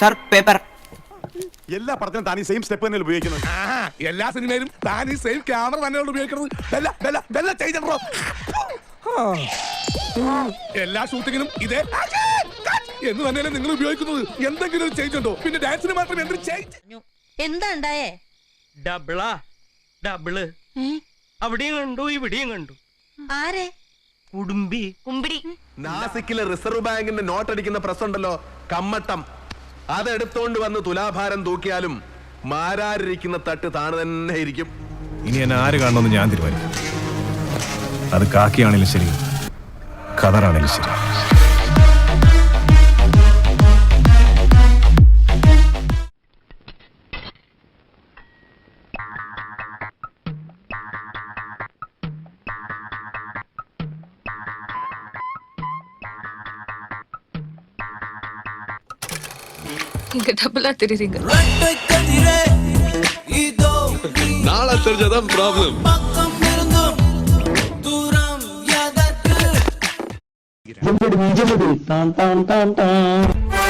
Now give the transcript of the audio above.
Sir paper. എല്ലാ പടത്തിനും താൻ ഈ സെയിം സ്റ്റെപ്പ് തന്നെ ഉപയോഗിക്കുന്നത്. എല്ലാ സിനിമയിലും താൻ ഈ സെയിം ക്യാമറ തന്നെയാണ് ഉപയോഗിക്കുന്നത്. എല്ലാ ഷൂട്ടിങ്ങിനും ഇതേ എന്ന് തന്നെയല്ലേ നിങ്ങൾ ഉപയോഗിക്കുന്നത്. എന്തെങ്കിലും ഒരു ചേഞ്ച് ഉണ്ടോ? പിന്നെ ഡാൻസിന് മാത്രം എന്തൊരു ചേഞ്ച്? എന്താ ഉണ്ടായേ? ഡബിളാ ഡബിള്. അവിടെയും കണ്ടു ഇവിടെയും കണ്ടു. ആരെ? കുടുംബി. കുമ്പിടി. നാസിക്കിലെ റിസർവ് ബാങ്കിന്റെ നോട്ട് അടിക്കുന്ന പ്രസ് ഉണ്ടല്ലോ, കമ്മട്ടം, അതെടുത്തോണ്ട് വന്ന് തുലാഭാരം തൂക്കിയാലും മാരാരിരിക്കുന്ന തട്ട് താണു തന്നെ ഇരിക്കും. ഇനി എന്നെ ആര് കാണണമെന്ന് ഞാൻ തീരുമാനിക്കും. അത് കാക്കിയാണെങ്കിലും ശരി, ഖദറാണെങ്കിലും ശരി. இங்க டபுளா தெரியுறீங்க. നാളെ தெரிஞ்சதான் problem. Tan tan tan tan.